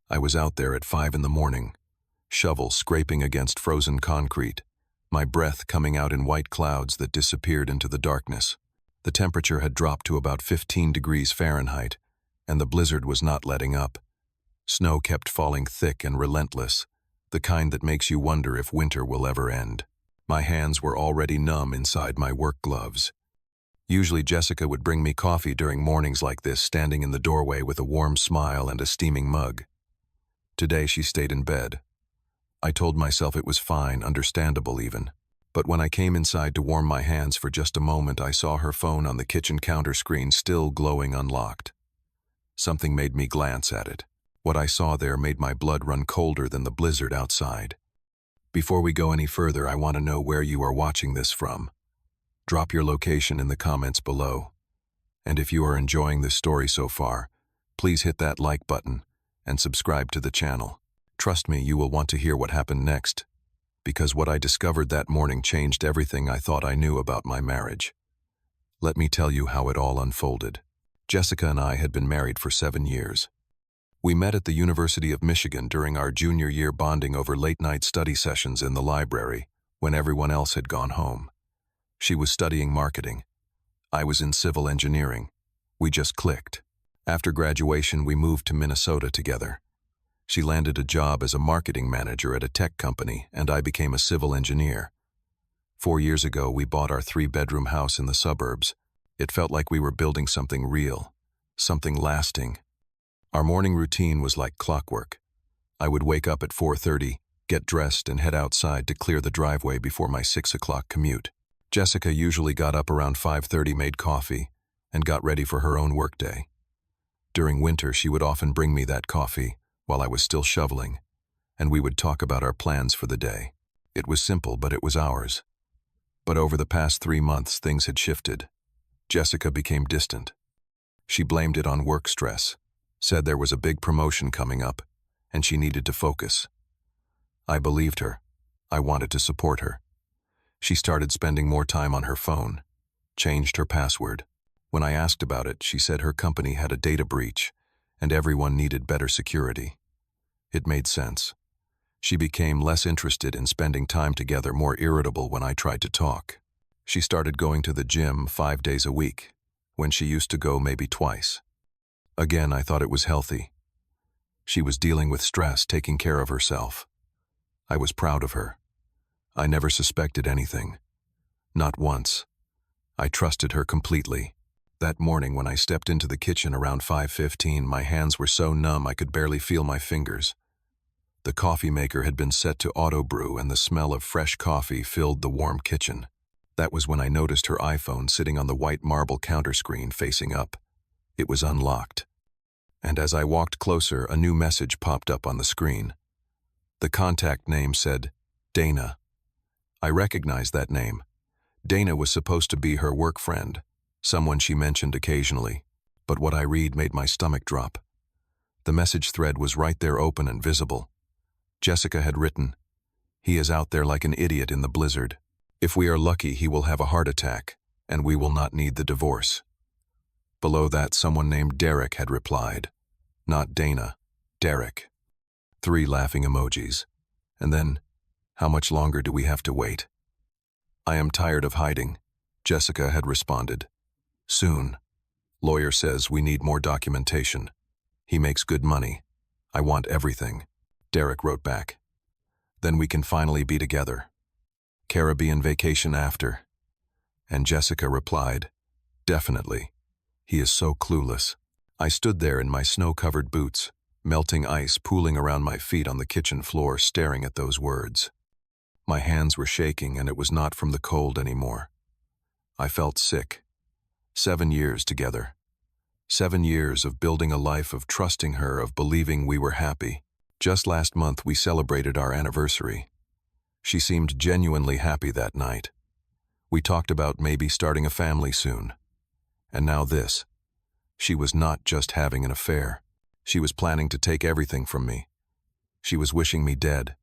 I was out there at 5 in the morning, shovel scraping against frozen concrete, my breath coming out in white clouds that disappeared into the darkness. The temperature had dropped to about 15 degrees Fahrenheit, and the blizzard was not letting up. Snow kept falling thick and relentless, the kind that makes you wonder if winter will ever end. My hands were already numb inside my work gloves. Usually Jessica would bring me coffee during mornings like this, standing in the doorway with a warm smile and a steaming mug. Today she stayed in bed. I told myself it was fine, understandable even. But when I came inside to warm my hands for just a moment, I saw her phone on the kitchen counter screen still glowing unlocked. Something made me glance at it. What I saw there made my blood run colder than the blizzard outside. Before we go any further, I want to know where you are watching this from. Drop your location in the comments below. And if you are enjoying this story so far, please hit that like button and subscribe to the channel. Trust me, you will want to hear what happened next, because what I discovered that morning changed everything I thought I knew about my marriage. Let me tell you how it all unfolded. Jessica and I had been married for 7 years. We met at the University of Michigan during our junior year, bonding over late-night study sessions in the library when everyone else had gone home. She was studying marketing. I was in civil engineering. We just clicked. After graduation, we moved to Minnesota together. She landed a job as a marketing manager at a tech company, and I became a civil engineer. 4 years ago, we bought our 3-bedroom house in the suburbs. It felt like we were building something real, something lasting. Our morning routine was like clockwork. I would wake up at 4:30, get dressed, and head outside to clear the driveway before my 6 o'clock commute. Jessica usually got up around 5:30, made coffee, and got ready for her own workday. During winter, she would often bring me that coffee while I was still shoveling, and we would talk about our plans for the day. It was simple, but it was ours. But over the past 3 months, things had shifted. Jessica became distant. She blamed it on work stress, said there was a big promotion coming up, and she needed to focus. I believed her. I wanted to support her. She started spending more time on her phone, changed her password. When I asked about it, she said her company had a data breach, and everyone needed better security. It made sense. She became less interested in spending time together, more irritable when I tried to talk. She started going to the gym 5 days a week, when she used to go maybe twice. Again, I thought it was healthy. She was dealing with stress, taking care of herself. I was proud of her. I never suspected anything. Not once. I trusted her completely. That morning when I stepped into the kitchen around 5:15, my hands were so numb I could barely feel my fingers. The coffee maker had been set to auto brew, and the smell of fresh coffee filled the warm kitchen. That was when I noticed her iPhone sitting on the white marble counter screen facing up. It was unlocked. And as I walked closer, a new message popped up on the screen. The contact name said, Dana. I recognized that name. Dana was supposed to be her work friend, someone she mentioned occasionally, but what I read made my stomach drop. The message thread was right there, open and visible. Jessica had written, "He is out there like an idiot in the blizzard. If we are lucky, he will have a heart attack, and we will not need the divorce." Below that, someone named Derek had replied. Not Dana, Derek. 3 laughing emojis. And then, "How much longer do we have to wait?" "I am tired of hiding," Jessica had responded. "Soon. Lawyer says we need more documentation. He makes good money. I want everything." Derek wrote back. "Then we can finally be together. Caribbean vacation after." And Jessica replied, "Definitely. He is so clueless." I stood there in my snow-covered boots, melting ice pooling around my feet on the kitchen floor, staring at those words. My hands were shaking, and it was not from the cold anymore. I felt sick. 7 years together. 7 years of building a life, of trusting her, of believing we were happy. Just last month we celebrated our anniversary. She seemed genuinely happy that night. We talked about maybe starting a family soon. And now this. She was not just having an affair. She was planning to take everything from me. She was wishing me dead.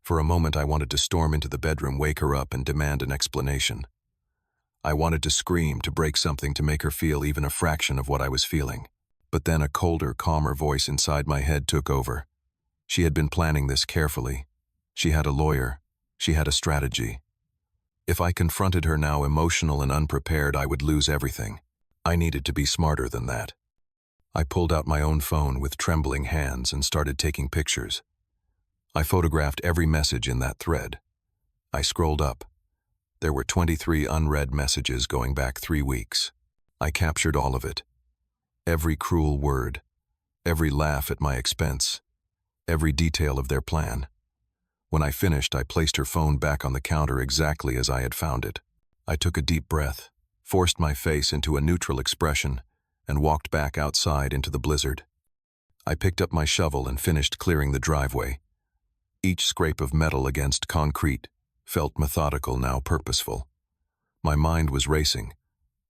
For a moment I wanted to storm into the bedroom, wake her up, and demand an explanation. I wanted to scream, to break something, to make her feel even a fraction of what I was feeling. But then a colder, calmer voice inside my head took over. She had been planning this carefully. She had a lawyer. She had a strategy. If I confronted her now emotional and unprepared, I would lose everything. I needed to be smarter than that. I pulled out my own phone with trembling hands and started taking pictures. I photographed every message in that thread. I scrolled up. There were 23 unread messages going back 3 weeks. I captured all of it. Every cruel word, every laugh at my expense, every detail of their plan. When I finished, I placed her phone back on the counter exactly as I had found it. I took a deep breath, forced my face into a neutral expression, and walked back outside into the blizzard. I picked up my shovel and finished clearing the driveway. Each scrape of metal against concrete felt methodical, now purposeful. My mind was racing,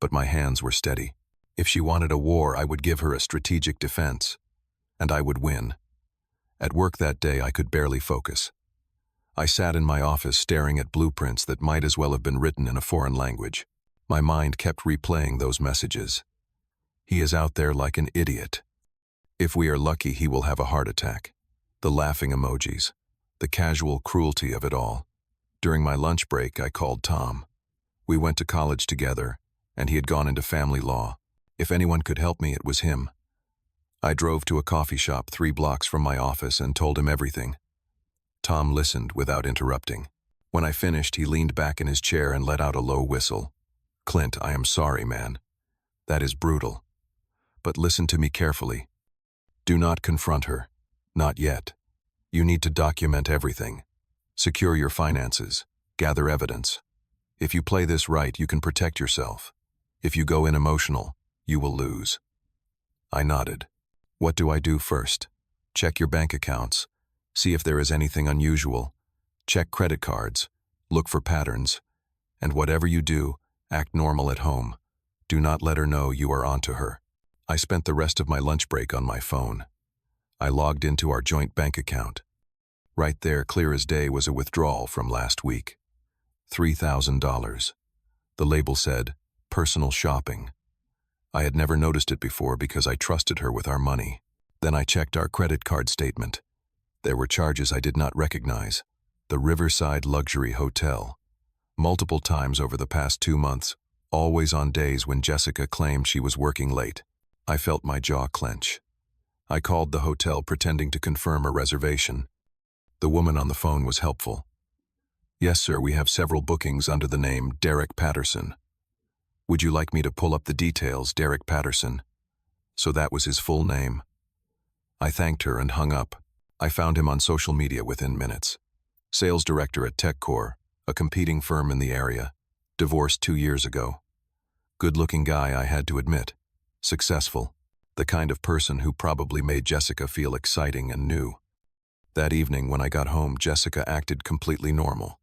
but my hands were steady. If she wanted a war, I would give her a strategic defense, and I would win. At work that day, I could barely focus. I sat in my office staring at blueprints that might as well have been written in a foreign language. My mind kept replaying those messages. He is out there like an idiot. If we are lucky, he will have a heart attack. The laughing emojis, the casual cruelty of it all. During my lunch break, I called Tom. We went to college together, and he had gone into family law. If anyone could help me, it was him. I drove to a coffee shop 3 blocks from my office and told him everything. Tom listened without interrupting. When I finished, he leaned back in his chair and let out a low whistle. "Clint, I am sorry, man. That is brutal. But listen to me carefully. Do not confront her. Not yet. You need to document everything. Secure your finances. Gather evidence. If you play this right, you can protect yourself. If you go in emotional, you will lose." I nodded. "What do I do first?" "Check your bank accounts. See if there is anything unusual. Check credit cards. Look for patterns. And whatever you do, act normal at home. Do not let her know you are onto her." I spent the rest of my lunch break on my phone. I logged into our joint bank account. Right there, clear as day, was a withdrawal from last week. $3,000. The label said, "Personal shopping." I had never noticed it before because I trusted her with our money. Then I checked our credit card statement. There were charges I did not recognize. The Riverside Luxury Hotel. Multiple times over the past 2 months, always on days when Jessica claimed she was working late. I felt my jaw clench. I called the hotel pretending to confirm a reservation. The woman on the phone was helpful. "Yes, sir, we have several bookings under the name Derek Patterson." "Would you like me to pull up the details, Derek Patterson?" So that was his full name. I thanked her and hung up. I found him on social media within minutes. Sales director at TechCore, a competing firm in the area. Divorced 2 years ago. Good-looking guy, I had to admit. Successful. The kind of person who probably made Jessica feel exciting and new. That evening when I got home, Jessica acted completely normal.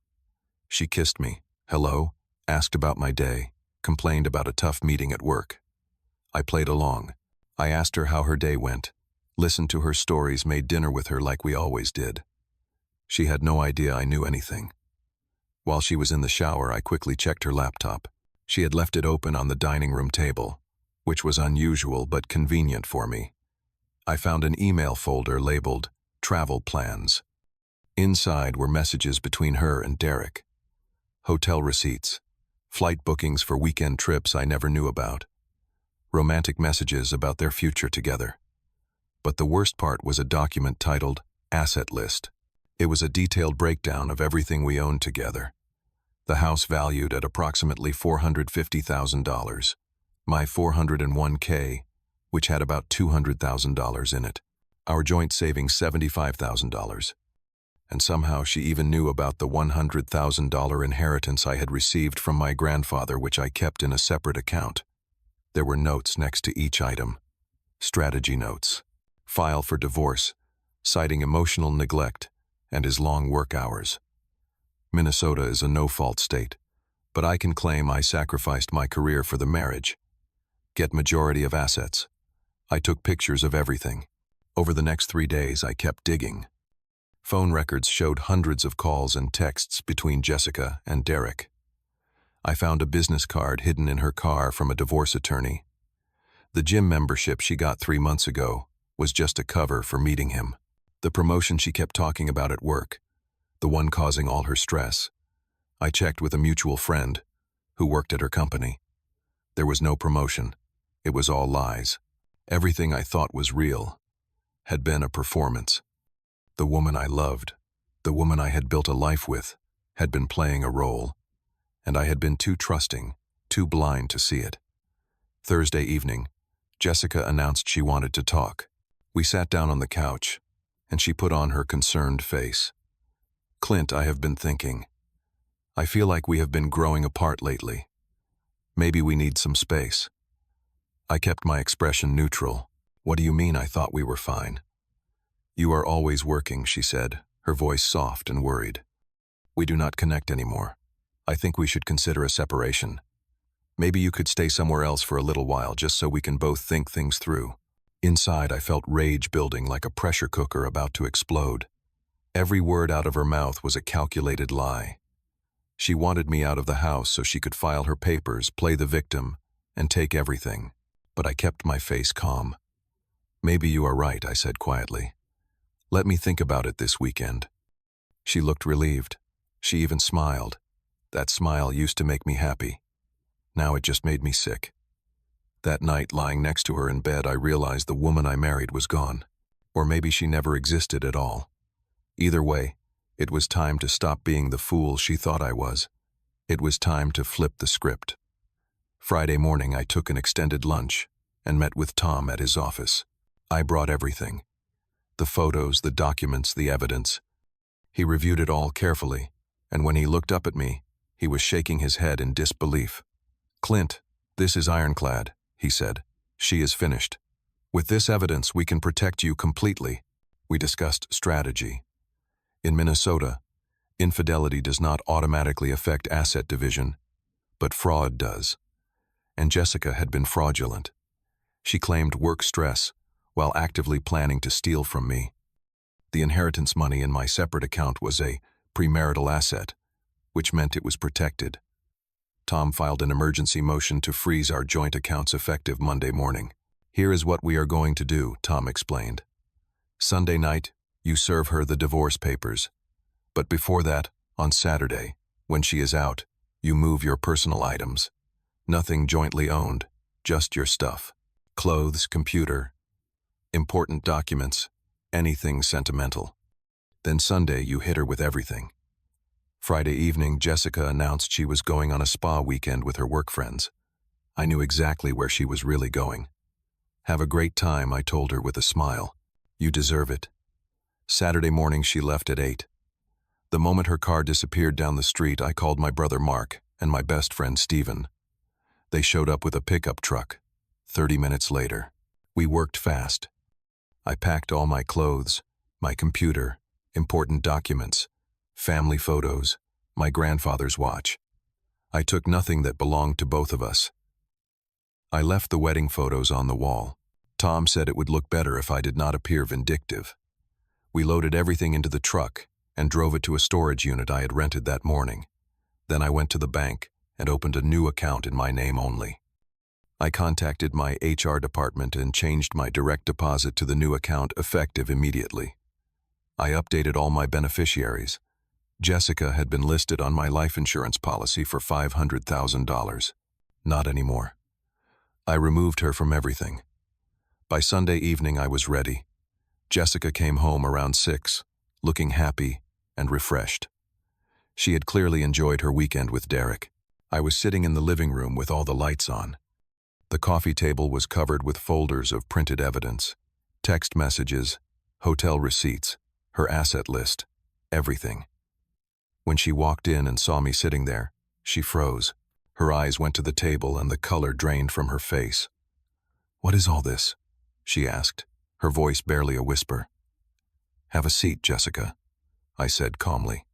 She kissed me, hello, asked about my day, complained about a tough meeting at work. I played along. I asked her how her day went, listened to her stories, made dinner with her like we always did. She had no idea I knew anything. While she was in the shower, I quickly checked her laptop. She had left it open on the dining room table, which was unusual but convenient for me. I found an email folder labeled Travel Plans. Inside were messages between her and Derek. Hotel receipts, flight bookings for weekend trips I never knew about, romantic messages about their future together. But the worst part was a document titled Asset List. It was a detailed breakdown of everything we owned together. The house valued at approximately $450,000. My 401k, which had about $200,000 in it. Our joint savings $75,000. And somehow she even knew about the $100,000 inheritance I had received from my grandfather, which I kept in a separate account. There were notes next to each item. Strategy notes. File for divorce, citing emotional neglect and his long work hours. Minnesota is a no-fault state, but I can claim I sacrificed my career for the marriage. Get majority of assets. I took pictures of everything. Over the next 3 days, I kept digging. Phone records showed hundreds of calls and texts between Jessica and Derek. I found a business card hidden in her car from a divorce attorney. The gym membership she got 3 months ago was just a cover for meeting him. The promotion she kept talking about at work, the one causing all her stress. I checked with a mutual friend who worked at her company. There was no promotion. It was all lies. Everything I thought was real had been a performance. The woman I loved, the woman I had built a life with, had been playing a role, and I had been too trusting, too blind to see it. Thursday evening, Jessica announced she wanted to talk. We sat down on the couch, and she put on her concerned face. "Clint, I have been thinking. I feel like we have been growing apart lately. Maybe we need some space." I kept my expression neutral. "What do you mean? I thought we were fine." "You are always working," she said, her voice soft and worried. "We do not connect anymore. I think we should consider a separation. Maybe you could stay somewhere else for a little while just so we can both think things through." Inside, I felt rage building like a pressure cooker about to explode. Every word out of her mouth was a calculated lie. She wanted me out of the house so she could file her papers, play the victim, and take everything. But I kept my face calm. "Maybe you are right," I said quietly. "Let me think about it this weekend." She looked relieved. She even smiled. That smile used to make me happy. Now it just made me sick. That night, lying next to her in bed, I realized the woman I married was gone. Or maybe she never existed at all. Either way, it was time to stop being the fool she thought I was. It was time to flip the script. Friday morning, I took an extended lunch and met with Tom at his office. I brought everything. The photos, the documents, the evidence. He reviewed it all carefully, and when he looked up at me, he was shaking his head in disbelief. "Clint, this is ironclad," he said. "She is finished. With this evidence, we can protect you completely." We discussed strategy. In Minnesota, infidelity does not automatically affect asset division, but fraud does. And Jessica had been fraudulent. She claimed work stress while actively planning to steal from me. The inheritance money in my separate account was a premarital asset, which meant it was protected. Tom filed an emergency motion to freeze our joint accounts effective Monday morning. "Here is what we are going to do," Tom explained. "Sunday night, you serve her the divorce papers. But before that, on Saturday, when she is out, you move your personal items. Nothing jointly owned, just your stuff. Clothes, computer, important documents, anything sentimental. Then Sunday, you hit her with everything." Friday evening, Jessica announced she was going on a spa weekend with her work friends. I knew exactly where she was really going. "Have a great time," I told her with a smile. "You deserve it." Saturday morning, she left at 8. The moment her car disappeared down the street, I called my brother Mark and my best friend Stephen. They showed up with a pickup truck. 30 minutes later. We worked fast. I packed all my clothes, my computer, important documents, family photos, my grandfather's watch. I took nothing that belonged to both of us. I left the wedding photos on the wall. Tom said it would look better if I did not appear vindictive. We loaded everything into the truck and drove it to a storage unit I had rented that morning. Then I went to the bank and opened a new account in my name only. I contacted my HR department and changed my direct deposit to the new account effective immediately. I updated all my beneficiaries. Jessica had been listed on my life insurance policy for $500,000. Not anymore. I removed her from everything. By Sunday evening, I was ready. Jessica came home around 6, looking happy and refreshed. She had clearly enjoyed her weekend with Derek. I was sitting in the living room with all the lights on. The coffee table was covered with folders of printed evidence, text messages, hotel receipts, her asset list, everything. When she walked in and saw me sitting there, she froze. Her eyes went to the table and the color drained from her face. "What is all this?" she asked, her voice barely a whisper. "Have a seat, Jessica," I said calmly.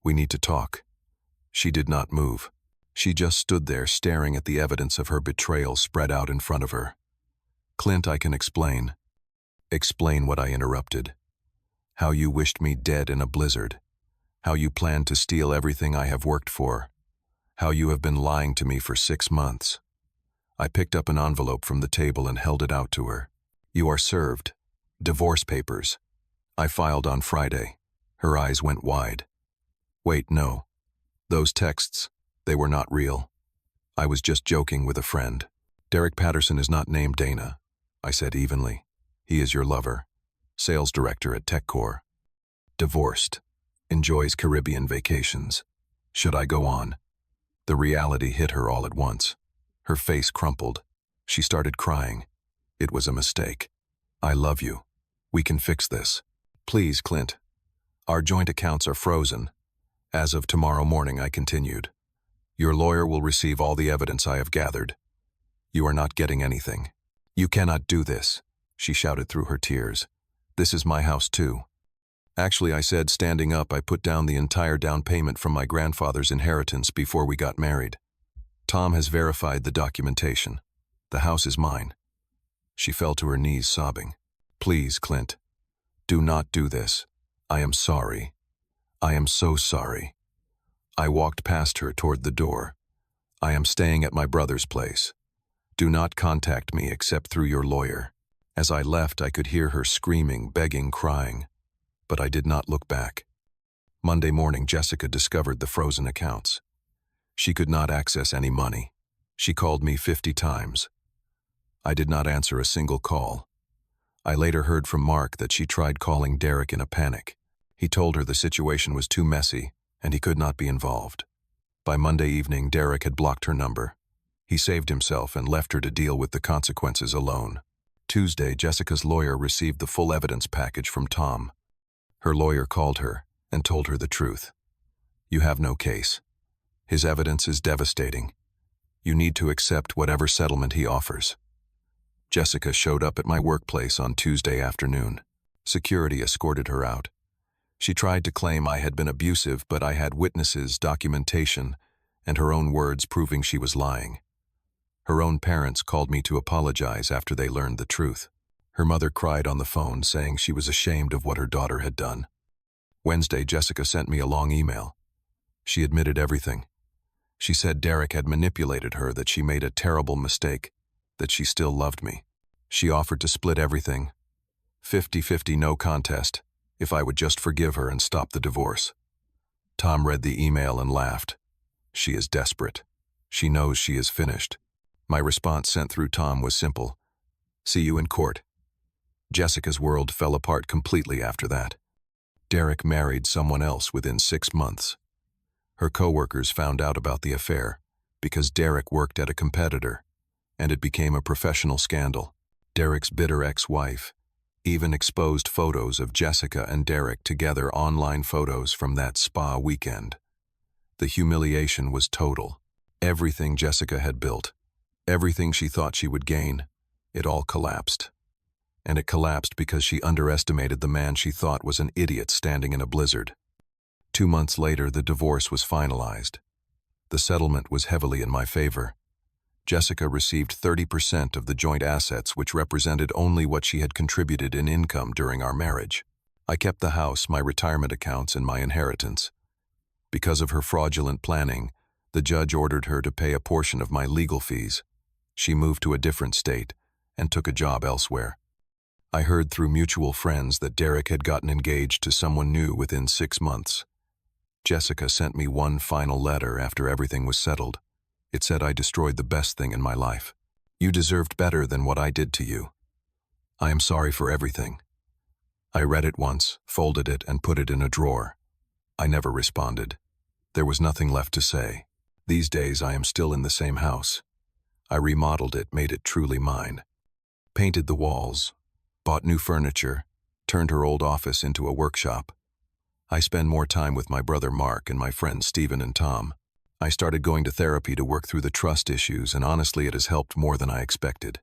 "We need to talk." She did not move. She just stood there staring at the evidence of her betrayal spread out in front of her. "Clint, I can explain." "Explain what?" I interrupted. "How you wished me dead in a blizzard. How you planned to steal everything I have worked for. How you have been lying to me for 6 months. I picked up an envelope from the table and held it out to her. "You are served. Divorce papers." I filed on Friday. Her eyes went wide. Wait, no. Those texts, they were not real. I was just joking with a friend. Derek Patterson is not named Dana, I said evenly. He is your lover. Sales director at TechCore. Divorced. Enjoys Caribbean vacations. Should I go on? The reality hit her all at once. Her face crumpled. She started crying. It was a mistake. I love you. We can fix this. Please, Clint. Our joint accounts are frozen. As of tomorrow morning, I continued. Your lawyer will receive all the evidence I have gathered. You are not getting anything. You cannot do this, she shouted through her tears. This is my house too. Actually, I said, standing up, I put down the entire down payment from my grandfather's inheritance before we got married. Tom has verified the documentation. The house is mine. She fell to her knees sobbing. Please, Clint. Do not do this. I am sorry. I am so sorry. I walked past her toward the door. I am staying at my brother's place. Do not contact me except through your lawyer. As I left, I could hear her screaming, begging, crying. But I did not look back. Monday morning, Jessica discovered the frozen accounts. She could not access any money. She called me 50 times. I did not answer a single call. I later heard from Mark that she tried calling Derek in a panic. He told her the situation was too messy and he could not be involved. By Monday evening, Derek had blocked her number. He saved himself and left her to deal with the consequences alone. Tuesday, Jessica's lawyer received the full evidence package from Tom. Her lawyer called her and told her the truth. You have no case. His evidence is devastating. You need to accept whatever settlement he offers. Jessica showed up at my workplace on Tuesday afternoon. Security escorted her out. She tried to claim I had been abusive, but I had witnesses, documentation, and her own words proving she was lying. Her own parents called me to apologize after they learned the truth. Her mother cried on the phone, saying she was ashamed of what her daughter had done. Wednesday, Jessica sent me a long email. She admitted everything. She said Derek had manipulated her, that she made a terrible mistake, that she still loved me. She offered to split everything. 50-50 no contest, if I would just forgive her and stop the divorce. Tom read the email and laughed. She is desperate. She knows she is finished. My response sent through Tom was simple. See you in court. Jessica's world fell apart completely after that. Derek married someone else within 6 months. Her coworkers found out about the affair because Derek worked at a competitor, and it became a professional scandal. Derek's bitter ex-wife even exposed photos of Jessica and Derek together, online photos from that spa weekend. The humiliation was total. Everything Jessica had built, everything she thought she would gain, it all collapsed. And it collapsed because she underestimated the man she thought was an idiot standing in a blizzard. 2 months later, the divorce was finalized. The settlement was heavily in my favor. Jessica received 30% of the joint assets, which represented only what she had contributed in income during our marriage. I kept the house, my retirement accounts, and my inheritance. Because of her fraudulent planning, the judge ordered her to pay a portion of my legal fees. She moved to a different state and took a job elsewhere. I heard through mutual friends that Derek had gotten engaged to someone new within 6 months. Jessica sent me one final letter after everything was settled. It said I destroyed the best thing in my life. You deserved better than what I did to you. I am sorry for everything. I read it once, folded it, and put it in a drawer. I never responded. There was nothing left to say. These days I am still in the same house. I remodeled it, made it truly mine. Painted the walls, bought new furniture, turned her old office into a workshop. I spend more time with my brother Mark and my friends Stephen and Tom. I started going to therapy to work through the trust issues, and honestly it has helped more than I expected.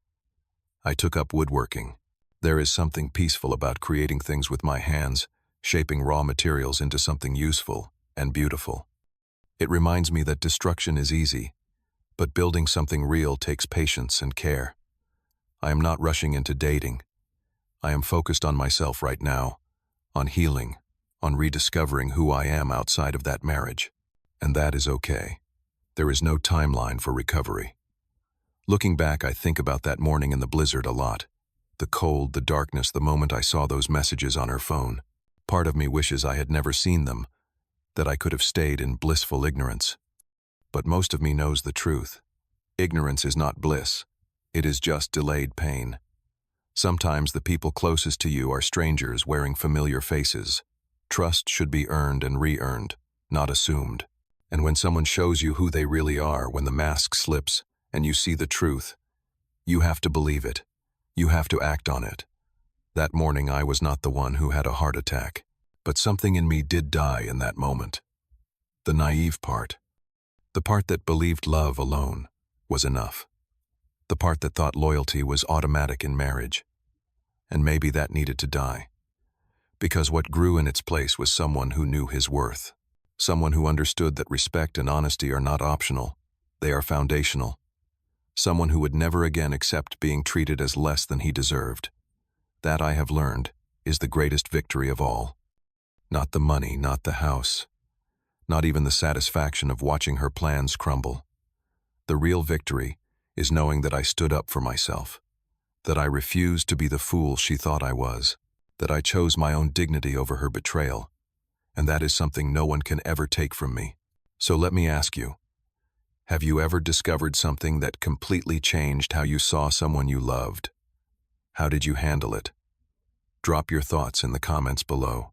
I took up woodworking. There is something peaceful about creating things with my hands, shaping raw materials into something useful and beautiful. It reminds me that destruction is easy, but building something real takes patience and care. I am not rushing into dating. I am focused on myself right now, on healing, on rediscovering who I am outside of that marriage. And that is okay. There is no timeline for recovery. Looking back, I think about that morning in the blizzard a lot. The cold, the darkness, the moment I saw those messages on her phone. Part of me wishes I had never seen them, that I could have stayed in blissful ignorance. But most of me knows the truth. Ignorance is not bliss. It is just delayed pain. Sometimes the people closest to you are strangers wearing familiar faces. Trust should be earned and re-earned, not assumed. And when someone shows you who they really are, when the mask slips and you see the truth, you have to believe it. You have to act on it. That morning I was not the one who had a heart attack, but something in me did die in that moment. The naive part. The part that believed love alone was enough. The part that thought loyalty was automatic in marriage. And maybe that needed to die. Because what grew in its place was someone who knew his worth. Someone who understood that respect and honesty are not optional. They are foundational. Someone who would never again accept being treated as less than he deserved. That, I have learned, is the greatest victory of all. Not the money, not the house. Not even the satisfaction of watching her plans crumble. The real victory is knowing that I stood up for myself. That I refused to be the fool she thought I was. That I chose my own dignity over her betrayal. And that is something no one can ever take from me. So let me ask you, have you ever discovered something that completely changed how you saw someone you loved? How did you handle it? Drop your thoughts in the comments below.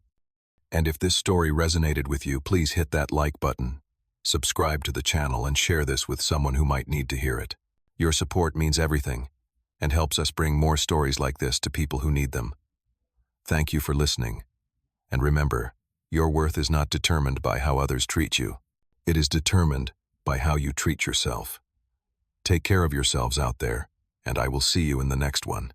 And if this story resonated with you, please hit that like button, subscribe to the channel, and share this with someone who might need to hear it. Your support means everything and helps us bring more stories like this to people who need them. Thank you for listening. And remember, your worth is not determined by how others treat you. It is determined by how you treat yourself. Take care of yourselves out there, and I will see you in the next one.